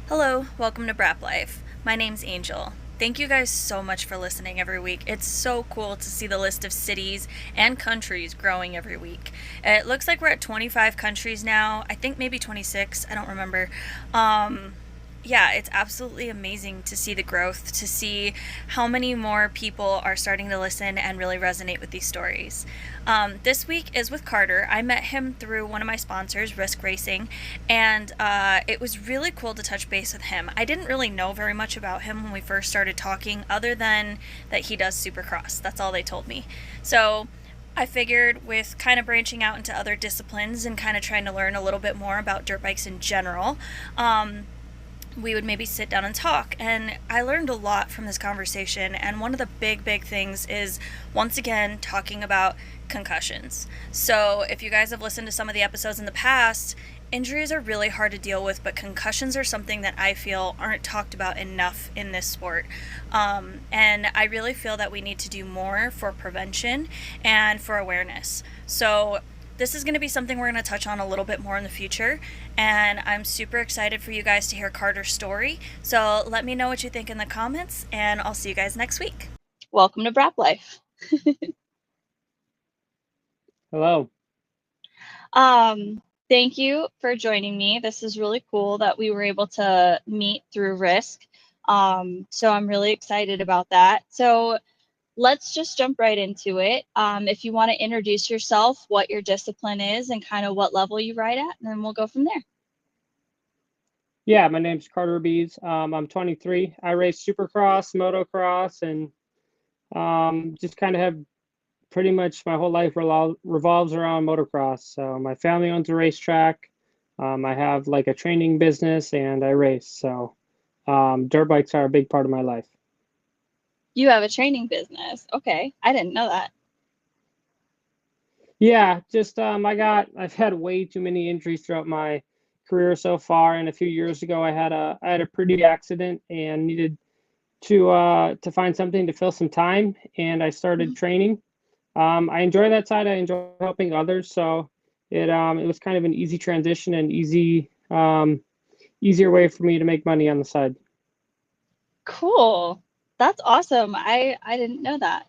Hello, welcome to Brap Life. My name's Angel. Thank you guys so much for listening every week. It's so cool to see the list of cities and countries growing every week. It looks like we're at 25 countries now. I think maybe 26. I don't remember. Um, yeah, it's absolutely amazing to see the growth, to see how many more people are starting to listen and really resonate with these stories. This week is with Carter. I met him through one of my sponsors, Risk Racing, and it was really cool to touch base with him. I didn't really know very much about him when we first started talking, other than that he does Supercross. That's all they told me. So I figured with kind of branching out into other disciplines and kind of trying to learn a little bit more about dirt bikes in general, we would maybe sit down and talk. And I learned a lot from this conversation. And one of the big things is, once again, talking about concussions. So if you guys have listened to some of the episodes in the past, injuries are really hard to deal with, but concussions are something that I feel aren't talked about enough in this sport. And I really feel that we need to do more for prevention and for awareness. So this is going to be something we're going to touch on a little bit more in the future, and I'm super excited for you guys to hear Carter's story. So let me know what you think in the comments, and I'll see you guys next week. Welcome to Brap Life. Hello. Thank you for joining me. This is really cool that we were able to meet through Risk. So I'm really excited about that. So let's just jump right into it. If you want to introduce yourself, what your discipline is, and kind of what level you ride at, and then we'll go from there. Yeah, my name's Carter Biese. I'm 23. I race Supercross, motocross, and just kind of have pretty much my whole life revolves around motocross. So my family owns a racetrack. I have like a training business and I race. So dirt bikes are a big part of my life. You have a training business. Okay, I didn't know that. Yeah, just I've had way too many injuries throughout my career so far. And a few years ago, I had a pretty accident and needed to find something to fill some time, and I started training. I enjoy that side. I enjoy helping others, so it was kind of an easy transition and easier way for me to make money on the side. Cool. That's awesome. I didn't know that.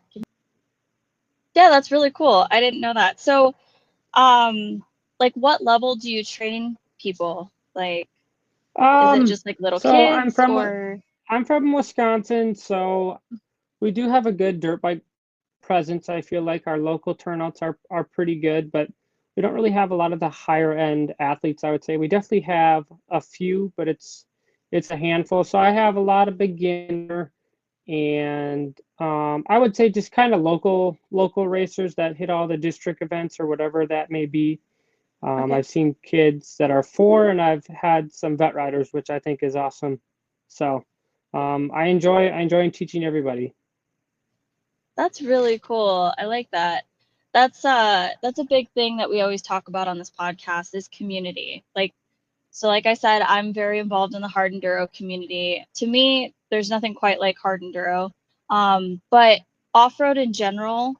Yeah, that's really cool. I didn't know that. So, like what level do you train people? Like, is it Um, just like little so kids or? I'm from Wisconsin, so we do have a good dirt bike presence. I feel like our local turnouts are pretty good, but we don't really have a lot of the higher end athletes, I would say. We definitely have a few, but it's a handful. So I have a lot of beginner and I would say just kind of local racers that hit all the district events or whatever that may be. Okay, I've seen kids that are four, and I've had some vet riders, which I think is awesome. So I enjoy teaching everybody. that's really cool. I like that. That's a big thing that we always talk about on this podcast is community. Like I said, I'm very involved in the hard enduro community. To me, there's nothing quite like hard enduro. But off-road in general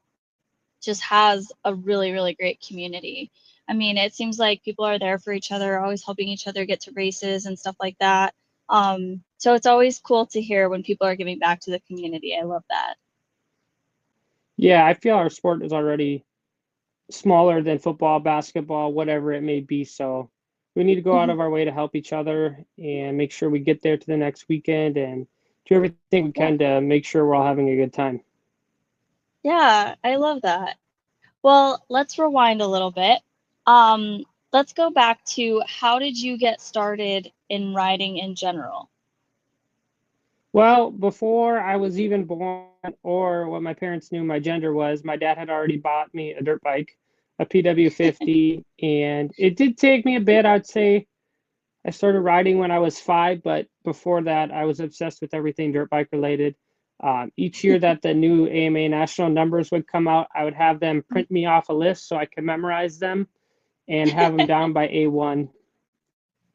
just has a really great community. I mean, it seems like people are there for each other, always helping each other get to races and stuff like that. So it's always cool to hear when people are giving back to the community. I love that. Yeah, I feel our sport is already smaller than football, basketball, whatever it may be. So we need to go out Mhm. of our way to help each other and make sure we get there to the next weekend and do everything we Yeah. can to make sure we're all having a good time. Yeah, I love that. Well, let's rewind a little bit. Um, let's go back to how did you get started in riding in general? Well, before I was even born or what my parents knew my gender was, my dad had already bought me a dirt bike, a PW50, and it did take me a bit. I'd say I started riding when I was 5, but before that, I was obsessed with everything dirt bike related. Each year that the new AMA national numbers would come out, I would have them print me off a list so I could memorize them and have them down by A1.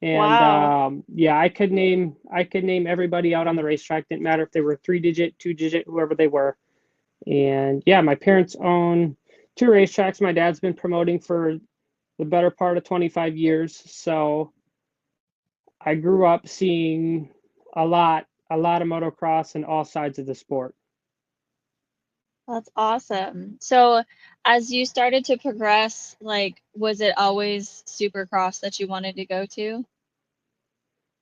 And Wow. yeah, I could name everybody out on the racetrack. Didn't matter if they were 3 digit, 2 digit, whoever they were. And yeah, my parents own two racetracks. My dad's been promoting for the better part of 25 years. So I grew up seeing a lot of motocross in all sides of the sport. That's awesome. So, as you started to progress, like, was it always Supercross that you wanted to go to?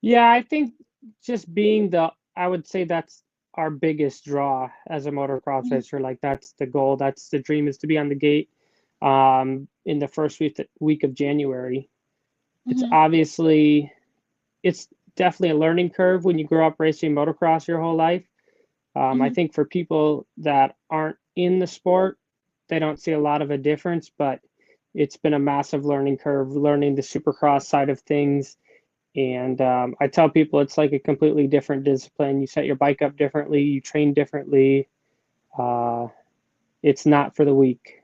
Yeah, I think just being I would say that's our biggest draw as a motocross Mhm, racer. Like that's the goal, that's the dream, is to be on the gate in the first week of January. It's mhm, obviously it's definitely a learning curve when you grow up racing motocross your whole life. I mhm. think for people that aren't in the sport, they don't see a lot of a difference, but it's been a massive learning curve learning the supercross side of things. And I tell people it's like a completely different discipline. You set your bike up differently, you train differently. Uh, it's not for the weak.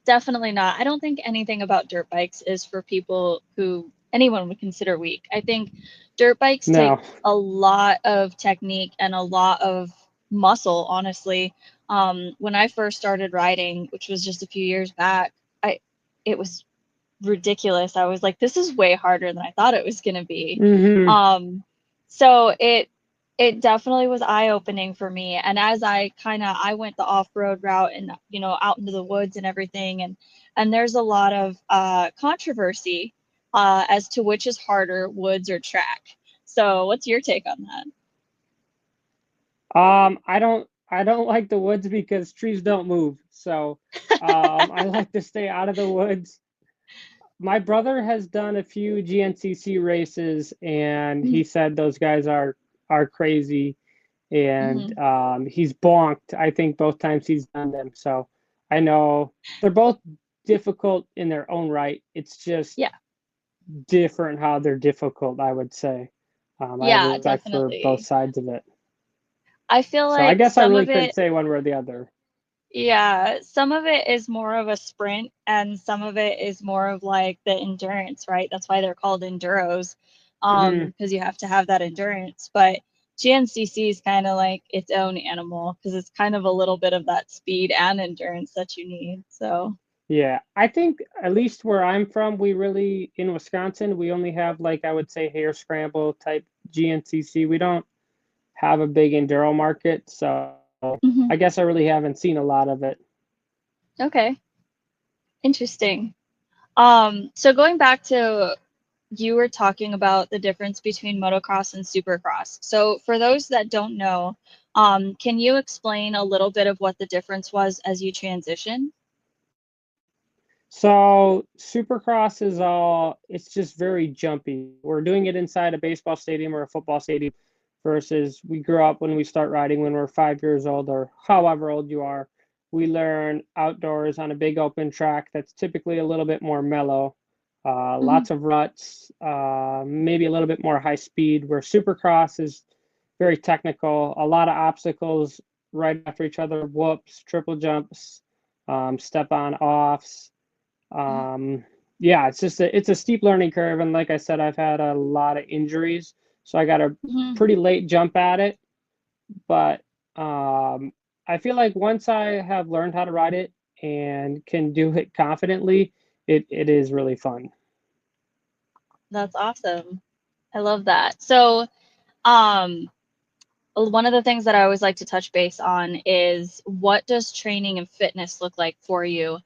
Definitely not. I don't think anything about dirt bikes is for people who anyone would consider weak. I think dirt bikes take No. a lot of technique and a lot of muscle, honestly. When I first started riding, which was just a few years back, I it was ridiculous. I was like, this is way harder than I thought it was going to be. Hmm. Um, so it definitely was eye opening for me. And as I went the off road route and out into the woods and everything, and there's a lot of controversy as to which is harder, woods or track. So what's your take on that? I don't like the woods because trees don't move. So I like to stay out of the woods. My brother has done a few GNCC races, and he said those guys are crazy, and Mm-hmm. he's bonked. I think both times he's done them. So I know they're both difficult in their own right. It's just Yeah, different how they're difficult, I would say. I have yeah, respect for both definitely. sides of it. I feel So I like guess I some really of couldn't it say one way or the other. Yeah, some of it is more of a sprint and some of it is more of like the endurance, right? That's why they're called enduros, Hmm. because you have to have that endurance. But GNCC is kind of like its own animal because it's kind of a little bit of that speed and endurance that you need. So, Yeah, I think at least where I'm from, we really in Wisconsin, we only have like I would say hare scramble type GNCC. We don't have a big enduro market, so mhm. I guess I really haven't seen a lot of it. Okay, interesting. So going back to you were talking about the difference between motocross and supercross. So for those that don't know, can you explain a little bit of what the difference was as you transition? So Supercross is it's just very jumpy. We're doing it inside a baseball stadium or a football stadium versus we grew up when we start riding when we're 5 years old or however old you are. We learn outdoors on a big open track that's typically a little bit more mellow, Mhm, lots of ruts, maybe a little bit more high speed, where Supercross is very technical, a lot of obstacles right after each other, whoops, triple jumps, step on offs. mhm, Yeah, it's a steep learning curve, and like I said, I've had a lot of injuries, so I got a mhm. pretty late jump at it. But um, I feel like once I have learned how to ride it and can do it confidently, it is really fun. That's awesome. I love that. So, um, one of the things that I always like to touch base on is what does training and fitness look like for you?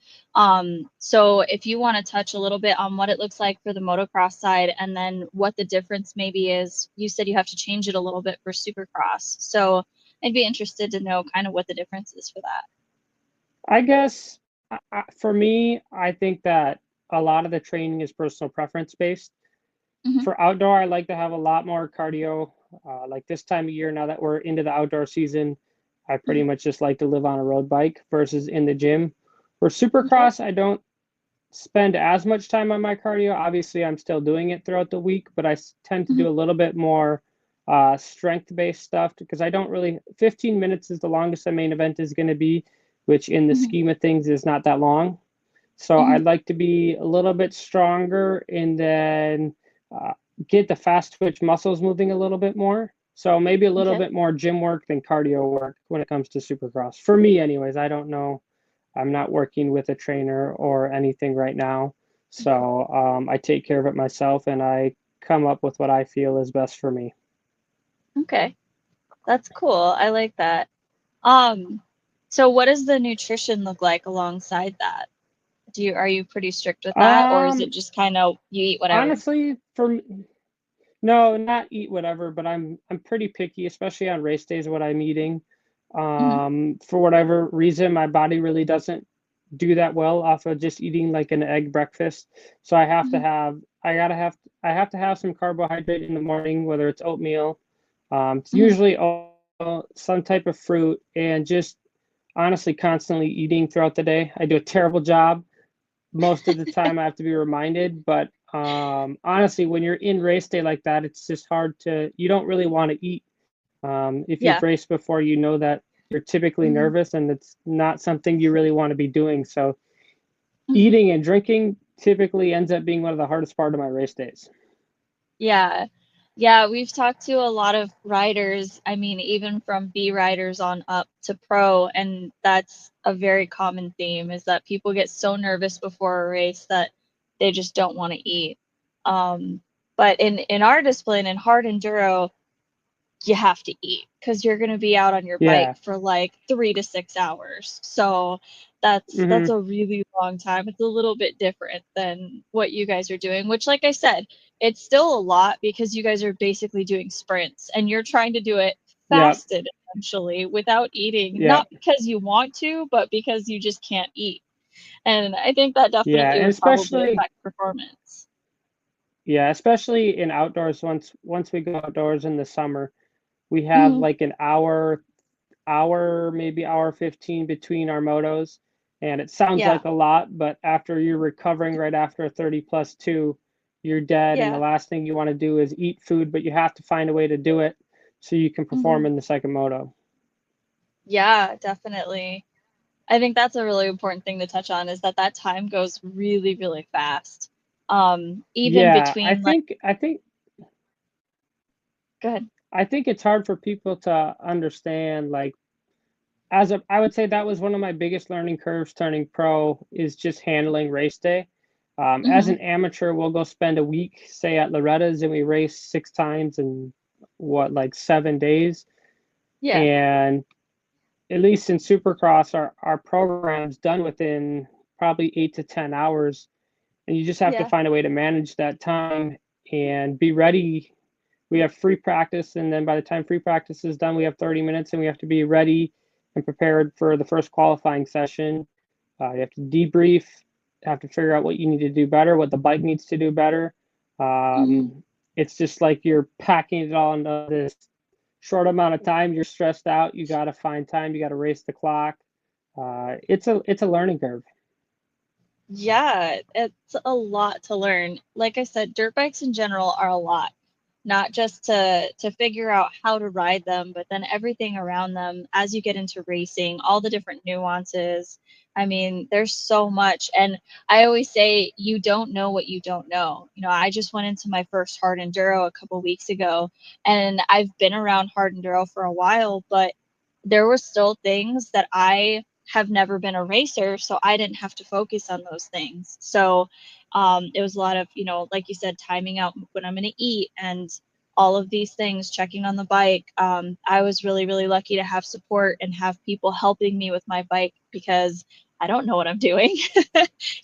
So if you want to touch a little bit on what it looks like for the motocross side and then what the difference maybe is, you said you have to change it a little bit for supercross. So I'd be interested to know kind of what the difference is for that. I guess for me, I think that a lot of the training is personal preference based. Hmm. For outdoor, I like to have a lot more cardio. Like this time of year, now that we're into the outdoor season, I pretty much just like to live on a road bike versus in the gym. For Okay. Supercross, I don't spend as much time on my cardio. Obviously, I'm still doing it throughout the week, but I tend to Hmm. do a little bit more strength-based stuff because I don't really. 15 minutes is the longest the main event is going to be, which in the Hmm. scheme of things is not that long. So Hmm. I'd like to be a little bit stronger and then uh, get the fast twitch muscles moving a little bit more. So maybe a little Okay. bit more gym work than cardio work when it comes to Supercross. For me, anyways, I don't know. I'm not working with a trainer or anything right now. Okay. So I take care of it myself and I come up with what I feel is best for me. Okay. That's cool. I like that. Um, so what does the nutrition look like alongside that? Are you pretty strict with that, or is it Um, just kind of you eat whatever? Honestly, no, not eat whatever, but I'm pretty picky, especially on race days, what I'm eating. Mhm. For whatever reason, my body really doesn't do that well off of just eating like an egg breakfast. So Mhm. I have to have some carbohydrate in the morning, whether it's oatmeal. It's Mhm. usually some type of fruit, and just honestly constantly eating throughout the day. I do a terrible job most of the time. I have to be reminded, but honestly, when you're in race day like that, it's just hard to. You don't really want to eat. If you've Yeah. raced before, you know that you're typically Mhm. nervous, and it's not something you really want to be doing. So Mhm. eating and drinking typically ends up being one of the hardest part of my race days. Yeah. Yeah, we've talked to a lot of riders, I mean, even from B riders on up to pro, and that's a very common theme is that people get so nervous before a race that they just don't want to eat. Um, but in our discipline in hard enduro, you have to eat because you're going to be out on your bike Yeah. for like 3 to 6 hours. So that's Hmm. a really long time. It's a little bit different than what you guys are doing, which, like I said, it's still a lot because you guys are basically doing sprints and you're trying to do it Yep. fasted essentially without eating, Yep. not because you want to, but because you just can't eat. And I think that Yeah. definitely And would probably especially, affect performance. yeah, especially in outdoors. Once we go outdoors in the summer, we have Hmm. like an maybe hour 15 between our motos. And it sounds Yeah. like a lot, but after you're recovering right after a 30 plus two, you're dead. And the Yeah. last thing you want to do is eat food, but you have to find a way to do it so you can perform Hmm. in the second moto. Yeah, definitely. I think that's a really important thing to touch on is that that time goes really, really fast. Even Yeah, between like, go ahead. I think it's hard for people to understand, like, I would say that was one of my biggest learning curves turning pro, is just handling race day. As Hmm. an amateur, we'll go spend a week, say at Loretta's, and we race 6 times in what, like 7 days. Yeah. And at least in Supercross, our program's done within probably 8 to 10 hours, and you just have to Yeah. find a way to manage that time and be ready. We have free practice, and then by the time free practice is done, we have 30 minutes, and we have to be ready and prepared for the first qualifying session. You have to debrief, have to figure out what you need to do better, what the bike needs to do better. Hmm. It's just like you're packing it all into this short amount of time. You're stressed out. You got to find time. You got to race the clock. It's a learning curve. Yeah, it's a lot to learn. Like I said, dirt bikes in general are a lot, not just to figure out how to ride them, but then everything around them as you get into racing, all the different nuances. I mean, there's so much. And I always say you don't know what you don't know. You know, I just went into my first hard enduro a couple weeks ago, and I've been around hard enduro for a while, but there were still things that I have never been a racer, so I didn't have to focus on those things. So it was a lot of, like you said, timing out when I'm going to eat and all of these things, checking on the bike. I was really, really lucky to have support and have people helping me with my bike because I don't know what I'm doing.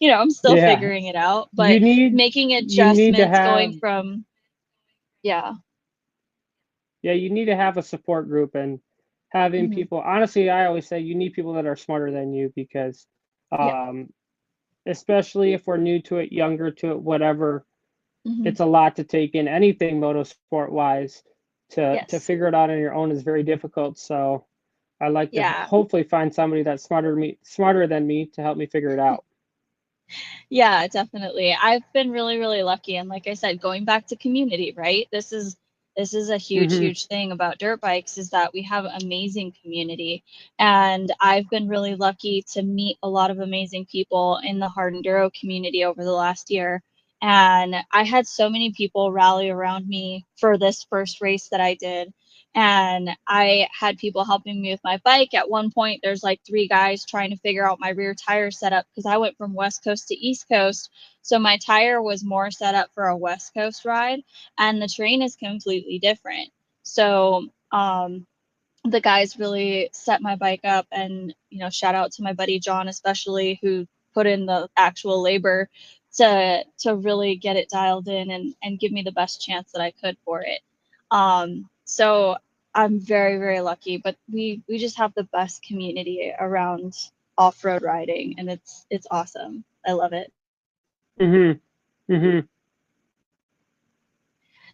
I'm still Yeah, figuring it out, you but need making you need to adjustments have going from, yeah, yeah, you need to have a support group, and having hmm, people. Honestly, I always say you need people that are smarter than you, because yeah, um, especially if we're new to it, younger to it, whatever, hmm, it's a lot to take in. Anything motorsport wise, to yes, figure it out on your own is very difficult. So I like to yeah. hopefully find somebody that's smarter than me to help me figure it out. Yeah, definitely. I've been really, really lucky. And like I said, going back to community, right? This is a huge, Hmm. huge thing about dirt bikes is that we have amazing community. And I've been really lucky to meet a lot of amazing people in the hard enduro community over the last year. And I had so many people rally around me for this first race that I did. and I had people helping me with my bike. At one point, there's like 3 guys trying to figure out my rear tire setup because I went from West Coast to East Coast. So my tire was more set up for a West Coast ride, and the terrain is completely different. So the guys really set my bike up, and shout out to my buddy John especially, who put in the actual labor to really get it dialed in and give me the best chance that I could for it. So I'm very, very lucky, but we just have the best community around off-road riding, and it's awesome. I love it. Mhm. Mhm.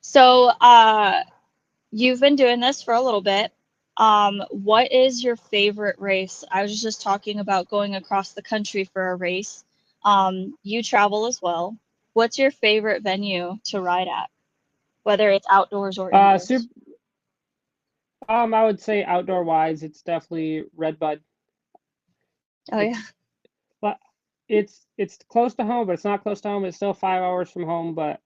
So you've been doing this for a little bit. What is your favorite race? I was just talking about going across the country for a race. You travel as well. What's your favorite venue to ride at, whether it's outdoors or indoors? Super, I would say outdoor wise, it's definitely Redbud. Oh yeah. It's but it's close to home, but it's not close to home. It's still 5 hours from home, but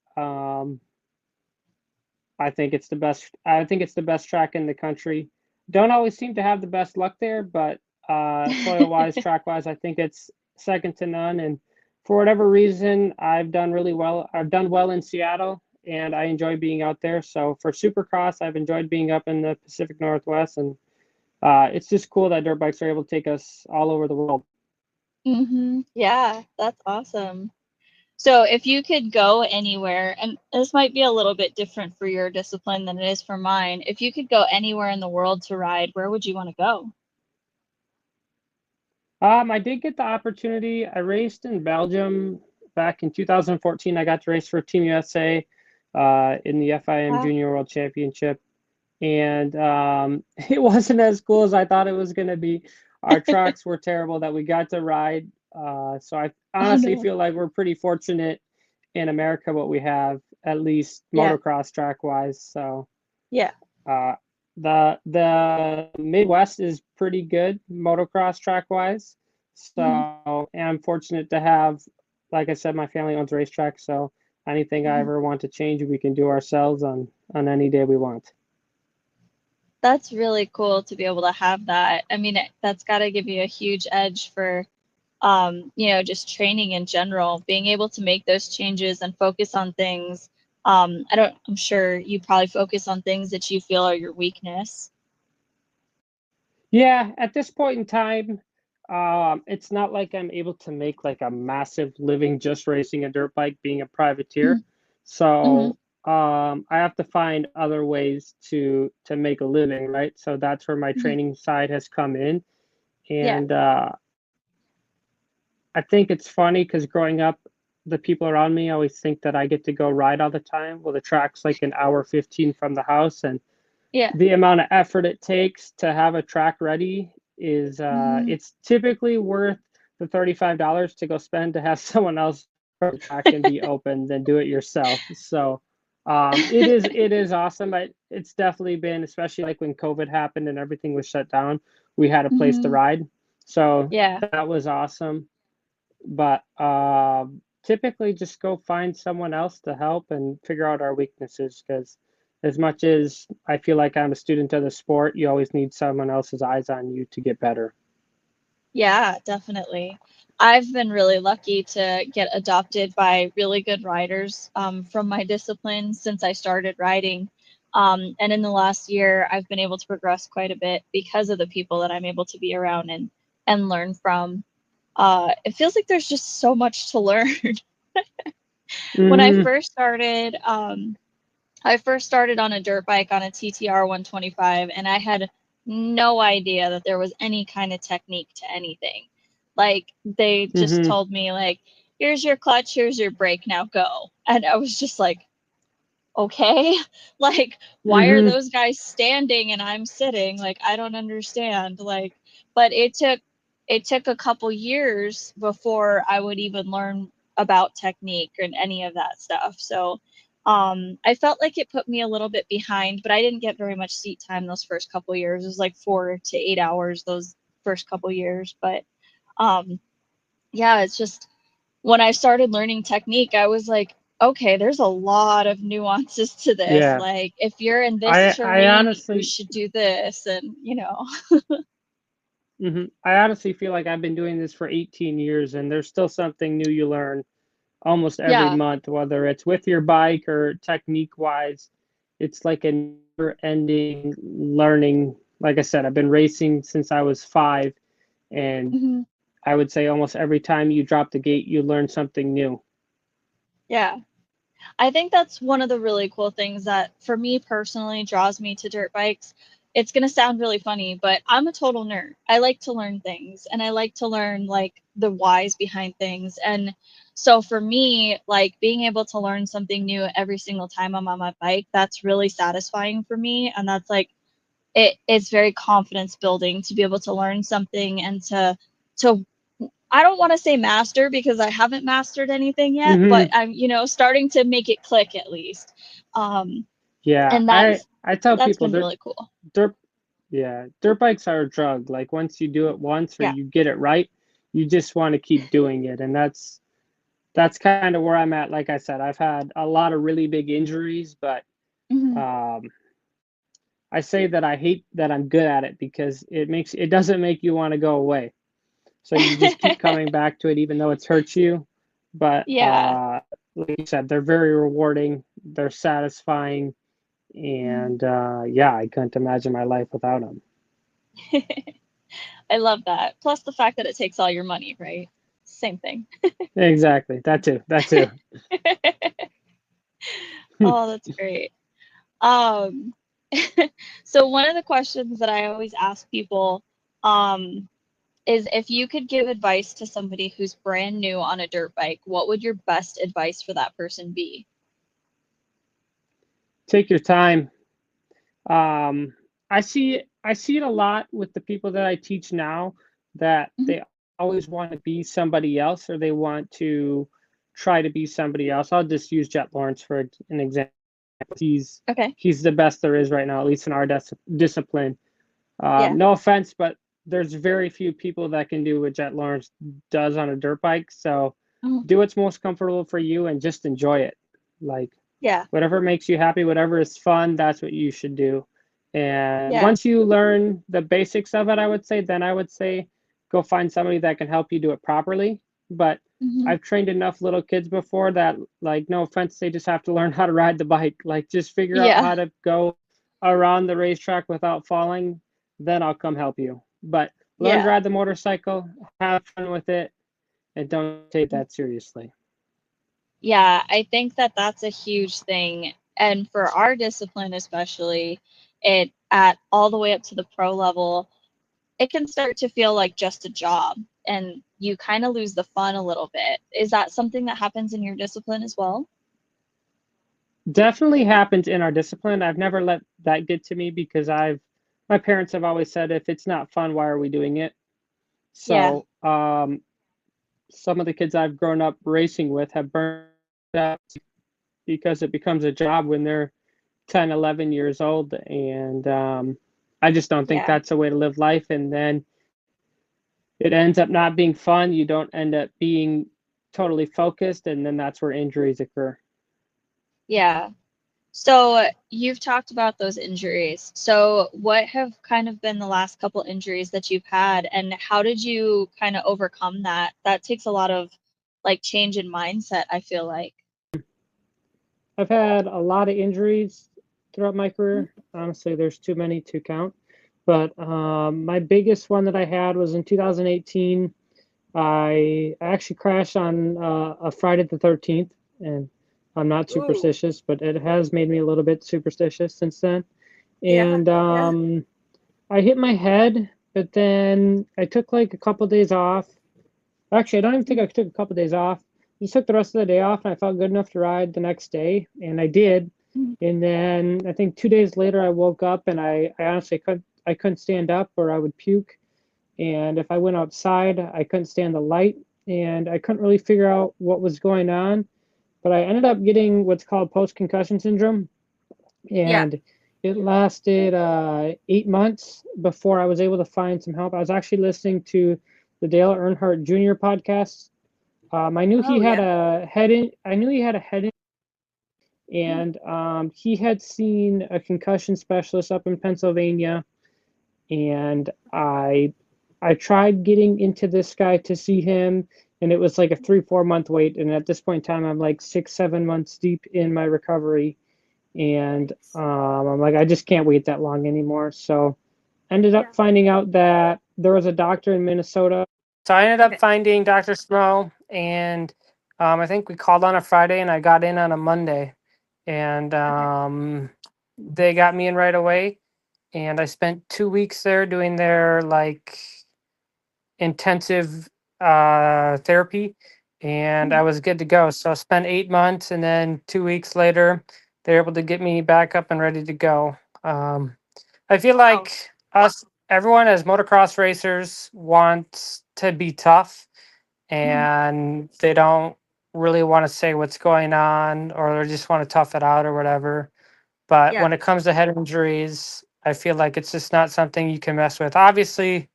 I think it's the best. I think it's the best track in the country. Don't always seem to have the best luck there, but soil wise, track wise, I think it's second to none. And for whatever reason, I've done really well. I've done well in Seattle, and I enjoy being out there. So for Supercross, I've enjoyed being up in the Pacific Northwest, and it's just cool that dirt bikes are able to take us all over the world. Yeah, that's awesome. So if you could go anywhere, and this might be a little bit different for your discipline than it is for mine, if you could go anywhere in the world to ride, where would you want to go? I did get the opportunity. I raced in Belgium back in 2014. I got to race for Team USA in the FIM Wow. Junior World Championship, and it wasn't as cool as I thought it was going to be. Our tracks were terrible that we got to ride. So I Oh honestly no. feel like we're pretty fortunate in America what we have, at least Yeah. motocross track wise. So Yeah. uh, the Midwest is pretty good motocross track wise. Mhm. So, and I'm fortunate to have, like I said, my family owns racetracks. So anything I Mhm. ever want to change, we can do ourselves on any day we want. That's really cool to be able to have that. I mean, that's got to give you a huge edge for, just training in general, being able to make those changes and focus on things. I'm sure you probably focus on things that you feel are your weakness. Yeah, at this point in time, it's not like I'm able to make like a massive living just racing a dirt bike, being a privateer. Mhm. Mhm. So I have to find other ways to make a living, right? So that's where my Mhm. training side has come in, Yeah. and I think it's funny because growing up, the people around me always think that I get to go ride all the time. Well, the track's like an hour 15 from the house, and Yeah. the amount of effort it takes to have a track ready is Mhm. it's typically worth the $35 to go spend to have someone else for the track and be open than do it yourself. So it is awesome. It's definitely been, especially like when COVID happened and everything was shut down, we had a place to Mhm. ride. So Yeah. that was awesome. But typically just go find someone else to help and figure out our weaknesses, because as much as I feel like I'm a student of the sport, you always need someone else's eyes on you to get better. Yeah, definitely. I've been really lucky to get adopted by really good riders from my discipline since I started riding. And in the last year, I've been able to progress quite a bit because of the people that I'm able to be around and learn from. It feels like there's just so much to learn. When Hmm. I first started on a dirt bike on a TTR 125, and I had no idea that there was any kind of technique to anything. Like they just Hmm. told me like, "Here's your clutch, here's your brake, now go." And I was just like, "Okay." Like, why are Hmm. those guys standing and I'm sitting? Like, I don't understand. Like, but it took a couple years before I would even learn about technique and any of that stuff. So I felt like it put me a little bit behind, but I didn't get very much seat time those first couple years. It was like 4 to 8 hours those first couple years. But um, yeah, it's just when I started learning technique, I was like, okay, there's a lot of nuances to this. Yeah. Like, if you're in this I terrain, you honestly, should do this, and I honestly feel like I've been doing this for 18 years and there's still something new you learn almost every yeah. month, whether it's with your bike or technique wise. It's like a never ending learning. Like I said, I've been racing since I was 5, and Hmm. I would say almost every time you drop the gate, you learn something new. Yeah. I think that's one of the really cool things that, for me personally, draws me to dirt bikes. It's going to sound really funny, but I'm a total nerd. I like to learn things and I like to learn like the whys behind things. And so for me, like being able to learn something new every single time I'm on my bike, that's really satisfying for me. And that's like, it's very confidence building to be able to learn something and to I don't want to say master because I haven't mastered anything yet, but Hmm. I'm, starting to make it click at least. Um, Yeah, and I tell that's people been really cool. dirt yeah, dirt bikes are a drug. Like once you do it once or Yeah. you get it right, you just want to keep doing it, and that's kind of where I'm at. Like I said, I've had a lot of really big injuries, but Hmm. um, I say that I hate that I'm good at it because it doesn't make you want to go away. So you just keep coming back to it even though it's hurt you. But Yeah. like you said, they're very rewarding. They're satisfying, Mhm. and yeah, I couldn't imagine my life without them. I love that. Plus the fact that it takes all your money, right? Same thing. Exactly. That too. That too. Oh, that's great. Um, so one of the questions that I always ask people, um, is if you could give advice to somebody who's brand new on a dirt bike, what would your best advice for that person be? Take your time. Um, I see it a lot with the people that I teach now that Mhm. they always want to be somebody else or they want to try to be somebody else. I'll just use Jet Lawrence for an example. He's Okay. he's the best there is right now, at least in our discipline. Yeah. No offense, but there's very few people that can do what Jet Lawrence does on a dirt bike. So Mhm. do what's most comfortable for you and just enjoy it. Like Yeah. whatever makes you happy, whatever is fun, that's what you should do. And Yeah. once you learn the basics of it, then I would say go find somebody that can help you do it properly. But Mhm. I've trained enough little kids before that, like, no offense, they just have to learn how to ride the bike. Like, just figure out Yeah. how to go around the racetrack without falling, then I'll come help you. But learn to Yeah. ride the motorcycle, have fun with it, and don't take that seriously. Yeah, I think that that's a huge thing. And for our discipline, especially, it at all the way up to the pro level, it can start to feel like just a job and you kind of lose the fun a little bit. Is that something that happens in your discipline as well? Definitely happens in our discipline. I've never let that get to me because my parents have always said if it's not fun, why are we doing it? Yeah. So some of the kids I've grown up racing with have burned out because it becomes a job when they're 10, 11 years old. And I just don't think Yeah. that's a way to live life. And then it ends up not being fun. You don't end up being totally focused. And then that's where injuries occur. Yeah. So you've talked about those injuries. So what have kind of been the last couple injuries that you've had, and how did you kind of overcome that? That takes a lot of like change in mindset, I feel like. I've had a lot of injuries throughout my career. Honestly, there's too many to count. But my biggest one that I had was in 2018. I actually crashed on a Friday the 13th, and I'm not Ooh. superstitious, but it has made me a little bit superstitious since then. Yeah. And Yeah. I hit my head, but then I took like a couple days off. Actually, I don't even think I took a couple days off. Just took the rest of the day off, and I felt good enough to ride the next day, and I did. Mhm. And then I think 2 days later, I woke up, and I honestly couldn't stand up, or I would puke. And if I went outside, I couldn't stand the light, and I couldn't really figure out what was going on. But I ended up getting what's called post-concussion syndrome, Yeah. and it lasted 8 months before I was able to find some help. I was actually listening to the Dale Earnhardt Jr. podcast. I knew he Oh had yeah. a head in. I knew he had a head and he had seen a concussion specialist up in Pennsylvania, and I tried getting into this guy to see him, and it was like a 3-4 month wait. And at this point in time, I'm like 6-7 months deep in my recovery, and I'm like, I just can't wait that long anymore. So ended Yeah. up finding out that there was a doctor in Minnesota. So I ended up Okay. finding Dr. Smo, and I think we called on a Friday, and I got in on a Monday, and Okay. they got me in right away, and I spent 2 weeks there doing their like intensive therapy, and I Mhm. was good to go. So I spent 8 months, and then 2 weeks later, they're able to get me back up and ready to go. Um, I feel Wow. like everyone as motocross racers wants to be tough, Mhm. and they don't really want to say what's going on, or they just want to tough it out or whatever. But Yeah. when it comes to head injuries, I feel like it's just not something you can mess with. Obviously,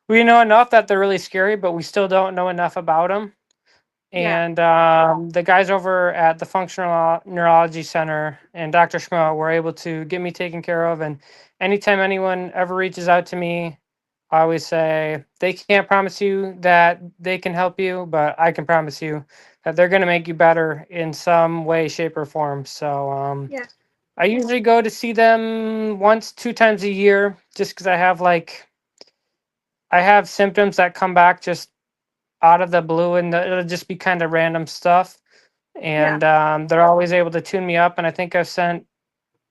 we know enough that they're really scary, but we still don't know enough about them. Yeah. And the guys over at the Functional Neurology Center and Dr. Schmo were able to get me taken care of. And anytime anyone ever reaches out to me, I always say they can't promise you that they can help you, but I can promise you that they're going to make you better in some way, shape, or form. So Yeah. I usually go to see them once, 2 times a year, just because I have symptoms that come back just out of the blue, and it'll just be kind of random stuff. Yeah. And they're always able to tune me up. And I think I've sent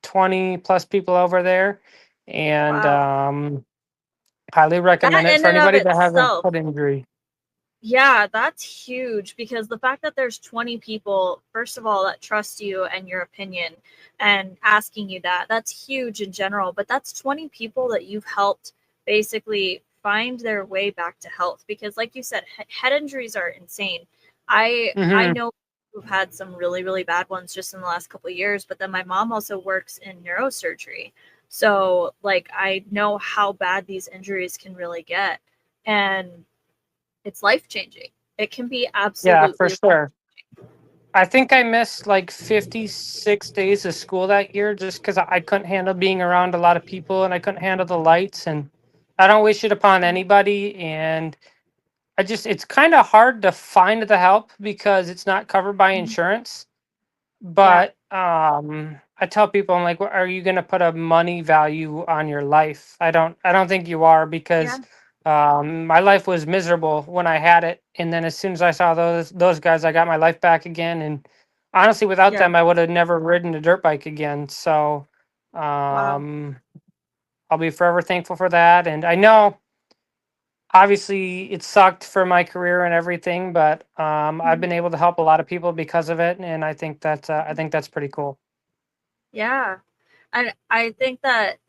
20 plus people over there, and Wow. highly That recommend it in for and of anybody that has a itself, foot injury. yeah, that's huge because the fact that there's 20 people, first of all, that trust you and your opinion and asking you that, that's huge in general. But that's 20 people that you've helped basically find their way back to health because, like you said, head injuries are insane. I Hmm. know who've had some really, really bad ones just in the last couple of years, but then my mom also works in neurosurgery. So, like, I know how bad these injuries can really get. And it's life changing. It can be Yeah, for absolutely. sure. I think I missed like 56 days of school that year just because I couldn't handle being around a lot of people, and I couldn't handle the lights. And I don't wish it upon anybody. And it's kind of hard to find the help because it's not covered by Mhm. insurance. Yeah, But I tell people, I'm like, "Well, are you going to put a money value on your life?" I don't think you are, yeah, because my life was miserable when I had it, and then as soon as I saw those guys, I got my life back again. And honestly, without yeah. them, I would have never ridden a dirt bike again. So Wow. um, I'll be forever thankful for that. And I know obviously it sucked for my career and everything, but I've Mhm. been able to help a lot of people because of it, and I think that's pretty cool. Yeah. And I think that,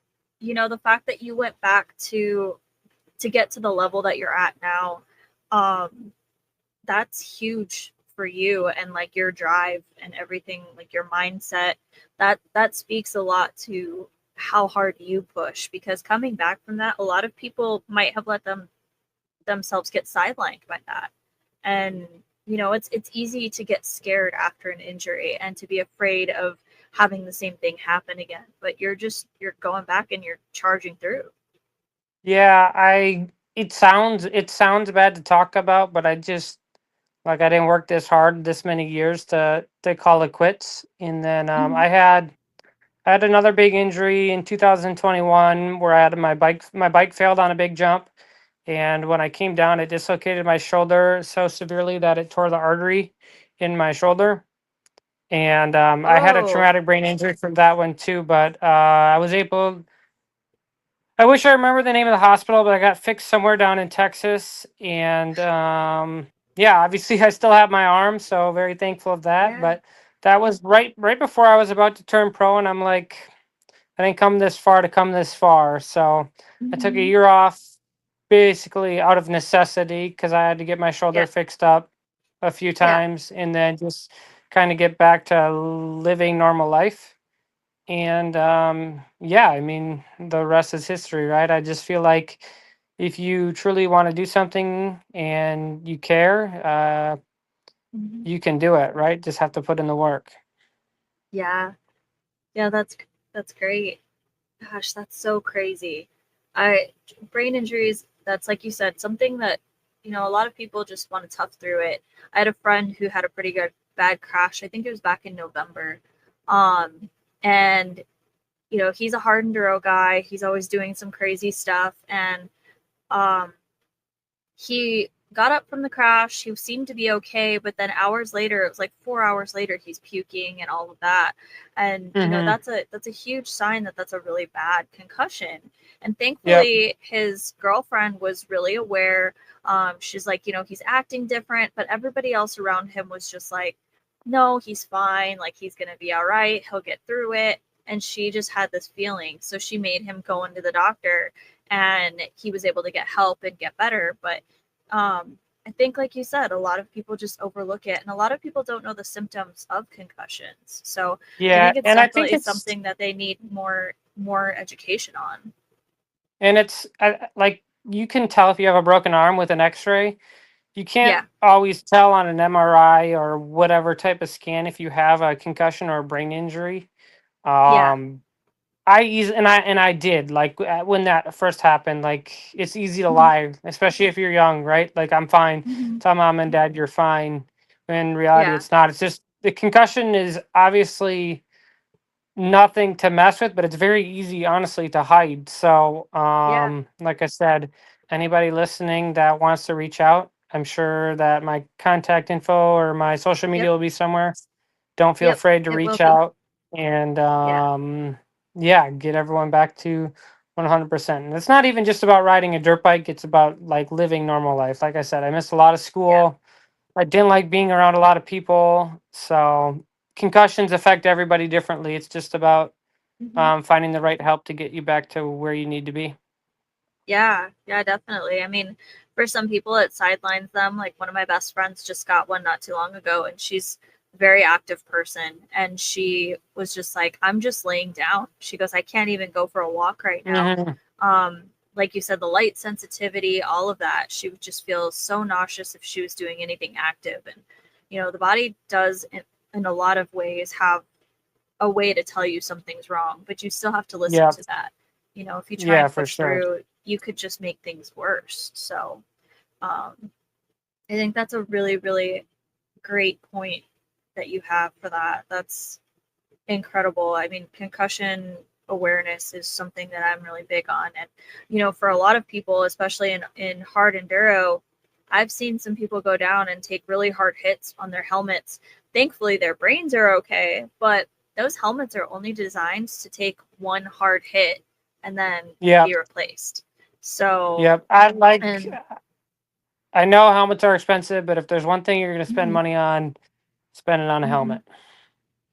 the fact that you went back to get to the level that you're at now, um, that's huge for you and like your drive and everything, like your mindset. That speaks a lot to how hard you push because coming back from that, a lot of people might have let themselves get sidelined by that. And it's easy to get scared after an injury and to be afraid of having the same thing happen again, but you're going back and you're charging through. Yeah, it sounds bad to talk about, but I just like I didn't work this hard this many years to call it quits. And then Mhm. I had another big injury in 2021 where I had my bike failed on a big jump, and when I came down, it dislocated my shoulder so severely that it tore the artery in my shoulder. And I had a Oh, traumatic brain injury from that one too, but I wish I remember the name of the hospital, but I got fixed somewhere down in Texas. And yeah, obviously I still have my arm, so very thankful of that. yeah. But that was right before I was about to turn pro, and I'm like, I didn't come this far to come this far. So I took a Mhm. year off, basically out of necessity, because I had to get my shoulder Yeah, fixed up a few yeah. times, and then just kind of get back to living normal life. And yeah, I mean, the rest is history, right? I just feel like if you truly want to do something and you care, Mhm. you can do it, right? Just have to put in the work. Yeah. Yeah, that's great. Gosh, that's so crazy. I Brain injuries, that's like you said, something that, a lot of people just want to tough through it. I had a friend who had a pretty good bad crash. I think it was back in November. And he's a hard enduro guy. He's always doing some crazy stuff, and um he got up from the crash. He seemed to be okay, but then hours later, it was like 4 hours later, he's puking and all of that. And Mm-hmm. that's a huge sign that that's a really bad concussion. And Yep. thankfully, his girlfriend was really aware. She's like, he's acting different, but everybody else around him was just like, no, he's fine. Like, he's gonna be all right. He'll get through it. And she just had this feeling, so she made him go into the doctor, and he was able to get help and get better. But I think, like you said, a lot of people just overlook it, and a lot of people don't know the symptoms of concussions. So I Yeah, think it's and I think definitely it's something that they need more education on. and it's like you can tell if you have a broken arm with an X-ray. You can't Yeah, always tell on an MRI or whatever type of scan if you have a concussion or a brain injury. yeah, Um, I did like when that first happened. Like it's easy to hmm lie, especially if you're young, right? Like I'm fine. hmm Tell mom and dad you're fine. When in reality, yeah, it's not. It's just the concussion is obviously nothing to mess with, but it's very easy, honestly, to hide. So, yeah, like I said, anybody listening that wants to reach out, I'm sure that my contact info or my social media yep, will be somewhere. Don't feel yep, afraid to it will reach be. out and Yeah, yeah, get everyone back to 100%. And it's not even just about riding a dirt bike, it's about like living normal life. Like I said, I missed a lot of yeah, school. I didn't like being around a lot of people. So concussions affect everybody differently. It's just about hmm finding the right help to get you back to where you need to be. yeah, yeah, definitely. I mean, for some people, it sidelines them. Like, one of my best friends just got one not too long ago, and she's a very active person, and she was just like, I'm just laying down. She goes, I can't even go for a walk right now. Hmm. Um, like you said, the light sensitivity, all of that, she would just feel so nauseous if she was doing anything active. And the body does, in a lot of ways, have a way to tell you something's wrong, but you still have to listen Yeah, to that. If you try yeah, and for push sure. through, you could just make things worse. So um, I think that's a really, really great point that you have for that. That's incredible. I mean, concussion awareness is something that I'm really big on. And, for a lot of people, especially in hard enduro, I've seen some people go down and take really hard hits on their helmets. Thankfully, their brains are okay, but those helmets are only designed to take one hard hit and then Yeah, be replaced. So, yeah. and I know helmets are expensive, but if there's one thing you're going to spend mhm, money on, spend it on a mhm. helmet.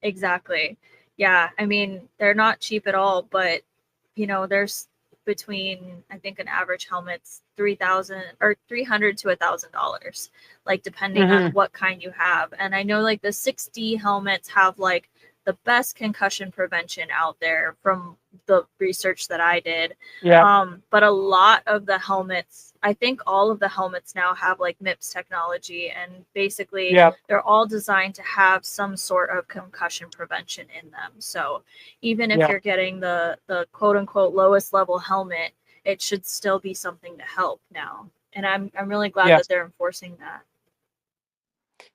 Exactly. Yeah, I mean, they're not cheap at all, but there's between, I think, an average helmet's 3,000 or 300 to $1,000, like, depending on Hmm. what kind you have. And I know, like, the 6D helmets have like the best concussion prevention out there from the research that I did. Yeah, But a lot of the helmets, I think all of the helmets now have like MIPS technology, and basically yeah, they're all designed to have some sort of concussion prevention in them. So even if yeah, you're getting the quote unquote lowest level helmet, it should still be something to help now. And I'm really glad yeah, that they're enforcing that.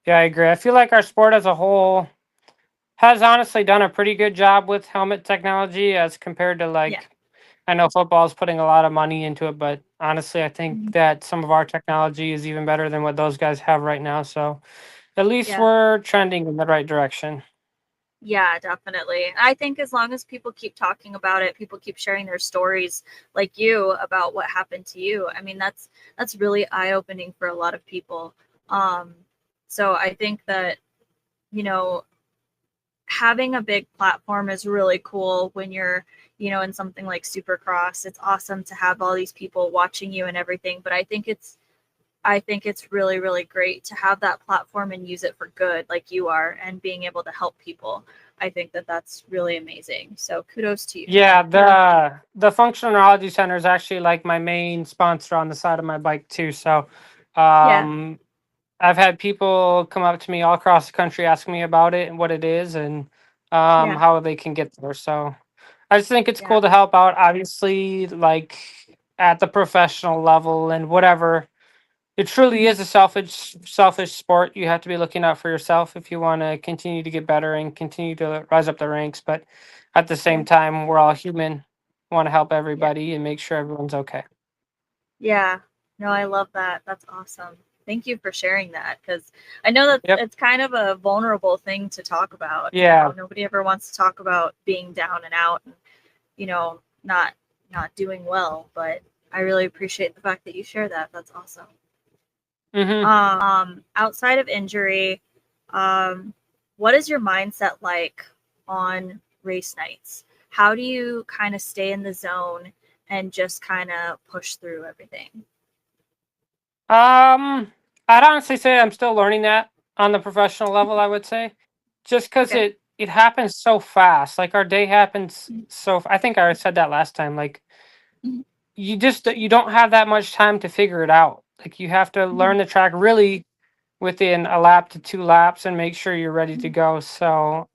yeah. I agree. I feel like our sport as a whole has honestly done a pretty good job with helmet technology as compared to Yeah. like I know football is putting a lot of money into it, but honestly, I think Mhm. that some of our technology is even better than what those guys have right now. So at least Yeah. we're trending in the right direction. Yeah, definitely. I think as long as people keep talking about it, people keep sharing their stories like you about what happened to you. I mean, that's really eye-opening for a lot of people. Um, so I think that, you know, having a big platform is really cool when you're, in something like Supercross. It's awesome to have all these people watching you and everything, but I think it's really, really great to have that platform and use it for good, like you are, and being able to help people. I think that that's really amazing. So kudos to you. Yeah, the Functional Neurology Center is actually like my main sponsor on the side of my bike too. So Yeah. um, I've had people come up to me all across the country asking me about it and what it is, and Yeah. how they can get there. So I just think it's Yeah. cool to help out, obviously, like at the professional level and whatever. It truly Mhm. is a selfish sport. You have to be looking out for yourself if you want to continue to get better and continue to rise up the ranks. But at the Yeah. same time, we're all human, want to help Yeah. everybody and make sure everyone's okay. Yeah. No, I love that. That's awesome. Thank you for sharing that, because I know that Yep. it's kind of a vulnerable thing to talk about. Yeah. Nobody ever wants to talk about being down and out and, not doing well, but I really appreciate the fact that you share that. That's awesome. Hmm. Outside of injury, what is your mindset like on race nights? How do you kind of stay in the zone and just kind of push through everything? I'd honestly say I'm still learning that on the professional level, I would say. Just because Okay. it happens so fast. Like our day happens so I think I said that last time. Like Mhm. you don't have that much time to figure it out. Like you have to Mhm. learn the track really within a lap to 2 laps and make sure you're ready to Mhm. go. So,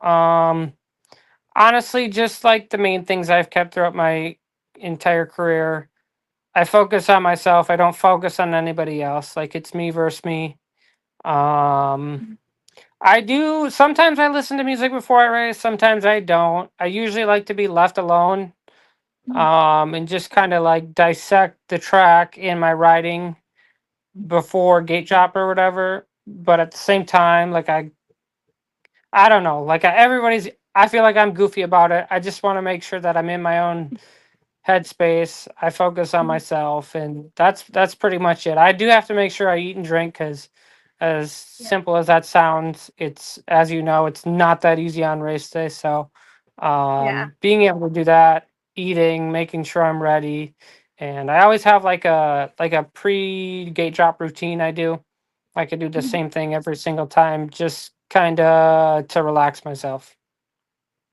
honestly, just like the main things I've kept throughout my entire career, I focus on myself. I don't focus on anybody else. Like it's me versus me. Um, Mhm. I do sometimes I listen to music before I race, sometimes I don't. I usually like to be left alone, Mhm. and just kind of like dissect the track in my riding before gate drop or whatever. But at the same time, like I don't know. Like everybody's, I feel like I'm goofy about it. I just want to make sure that I'm in my own headspace. I focus on Mhm. myself, and that's pretty much it. I do have to make sure I eat and drink because, as Yeah. simple as that sounds, it's as you know, it's not that easy on race day. So, Yeah. being able to do that, eating, making sure I'm ready, and I always have like a pre gate drop routine. I do. I could do the Mhm. same thing every single time, just kind of to relax myself.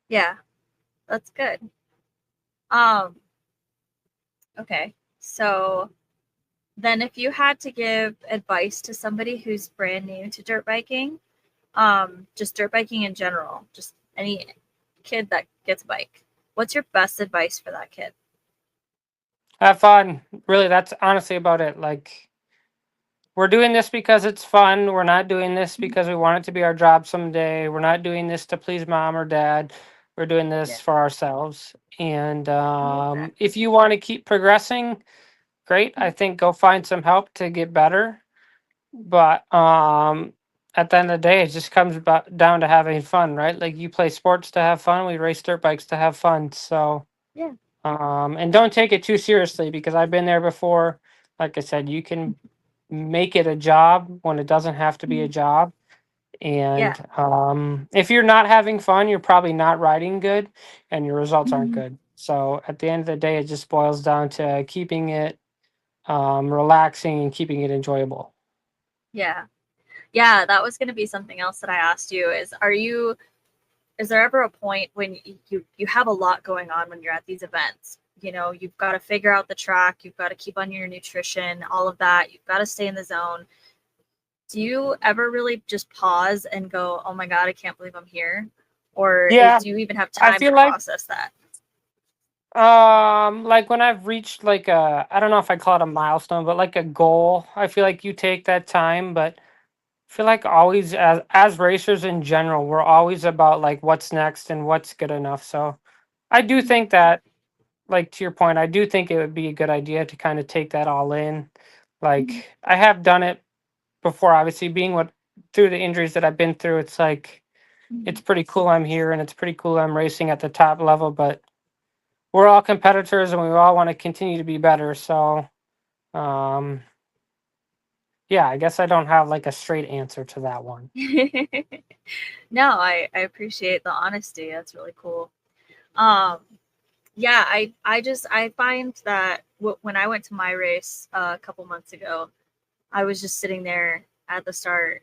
Yeah. That's good. Um, okay. So then if you had to give advice to somebody who's brand new to dirt biking, just dirt biking in general, just any kid that gets a bike, what's your best advice for that kid? Have fun. Really, that's honestly about it. Like, we're doing this because it's fun. We're not doing this Mhm. because we want it to be our job someday. We're not doing this to please mom or dad. We're doing Yeah, this for ourselves. And I love that. if you want to keep progressing, great. I think go find some help to get better. But at the end of the day, it just comes down to having fun, right? Like you play sports to have fun. We race dirt bikes to have fun. So, Yeah. and don't take it too seriously because I've been there before. Like I said, you can make it a job when it doesn't have to be a Mhm. job. Yeah. And if you're not having fun, you're probably not riding good and your results aren't Mhm. good. So at the end of the day, it just boils down to keeping it relaxing and keeping it enjoyable. Yeah. Yeah, that was going to be something else that I asked you is there ever a point when you have a lot going on when you're at these events? You've got to figure out the track, you've got to keep on your nutrition, all of that. You've got to stay in the zone. Do you ever really just pause and go, "Oh my God, I can't believe I'm here," or Yeah, do you even have I time to feel process that? like when I've reached like I don't know if I call it a milestone, but like a goal, I feel like you take that time, but I feel like always as racers in general, we're always about like what's next and what's good enough. So I do Mhm. think that, like to your point, I do think it would be a good idea to kind of take that all in. Mhm. Like I have done it before, obviously being what through the injuries that I've been through, it's like it's Mhm. pretty cool I'm here and it's pretty cool I'm racing at the top level, but we're all competitors and we all want to continue to be better. So um yeah, I guess I don't have like a straight answer to that one. No, I appreciate the honesty. That's really cool. Um, yeah, I find that when I went to my race a couple months ago, I was just sitting there at the start,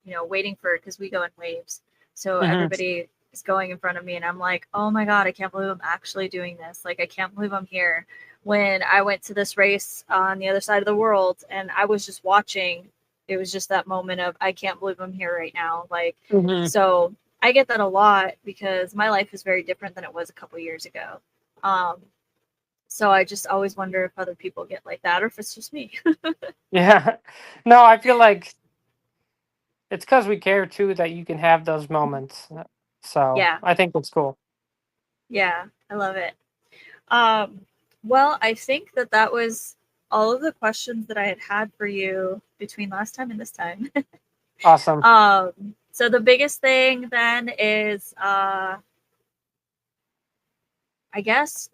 waiting for because we go in waves. So Hmm. everybody is going in front of me, and I'm like, oh my God, I can't believe I'm actually doing this. Like, I can't believe I'm here. When I went to this race on the other side of the world and I was just watching, it was just that moment of, I can't believe I'm here right now. Like, Hmm. so I get that a lot because my life is very different than it was a couple years ago. So I just always wonder if other people get like that or if it's just me. Yeah. No, I feel like it's because we care too that you can have those moments. So Yeah, I think it's cool. yeah, I love it. Well, I think that was all of the questions that I had for you between last time and this time. Awesome. So the biggest thing then is, I guess,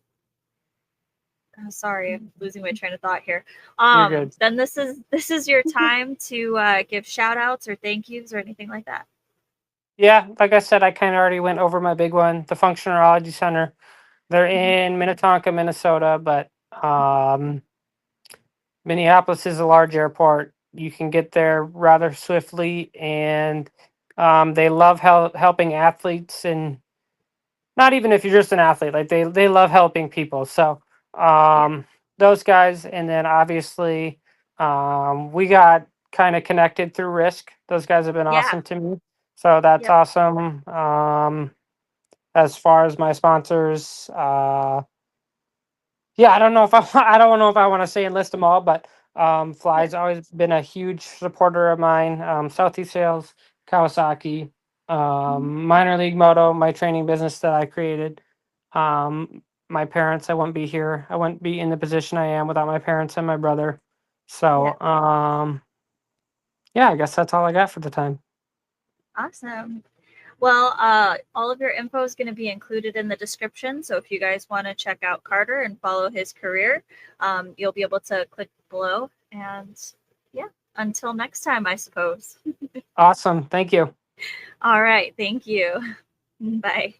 sorry, I'm losing my train of thought here. You're good. Then this is your time to give shout outs or thank yous or anything like that. Yeah, like I said, I kind of already went over my big one, the Functional Neurology Center. They're in Minnetonka, Minnesota, but Minneapolis is a large airport. You can get there rather swiftly, and they love helping athletes, and not even if you're just an athlete, like they love helping people. So Yeah. those guys, and then obviously we got kind of connected through Risk. Those guys have been Yeah. awesome to me, so that's Yep. awesome. As far as my sponsors, yeah, I don't know if I don't know if I want to say and list them all, but Yeah. Fly's always been a huge supporter of mine. Southeast Sales, Kawasaki, Minor League Moto, my training business that I created. My parents, I wouldn't be here. I wouldn't be in the position I am without my parents and my brother. Yeah. So, yeah, I guess that's all I got for the time. Awesome. Well, all of your info is going to be included in the description. So if you guys want to check out Carter and follow his career, you'll be able to click below. And yeah, until next time, I suppose. Awesome. Thank you. All right. Thank you. Bye.